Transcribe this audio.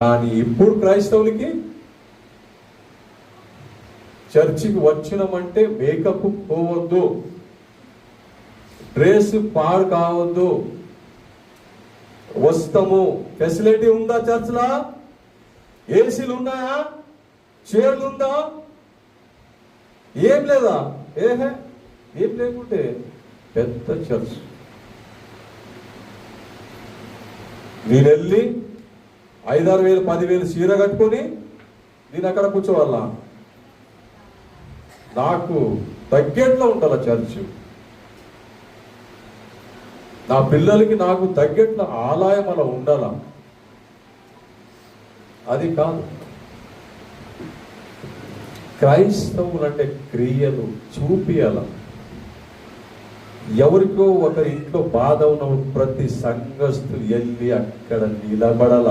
కానీ ఇప్పుడు క్రైస్తవులకి చర్చికి వచ్చినామంటే మేకప్ పోవద్దు, డ్రెస్ పాడు కావద్దు, వస్తాము. ఫెసిలిటీ ఉందా చర్చ్లా? ఏసీలు ఉన్నాయా? చైర్లు ఉందా? ఏం లేదా? ఏం లేకుంటే పెద్ద చర్చ్. నేను వెళ్ళి 5-6 వేలు 10,000 చీర కట్టుకొని నేను అక్కడ కూర్చోవాలా? నాకు తగ్గేట్లో ఉండాలి చర్చ్. నా పిల్లలకి నాకు తగ్గట్ల ఆలయం అలా ఉండాలా? అది కాదు. క్రైస్తవులు అంటే క్రియలు చూపియాల. ఎవరికో ఒక ఇంట్లో బాధ ఉన్న ప్రతి సంఘస్థులు వెళ్ళి అక్కడ నిలబడాల.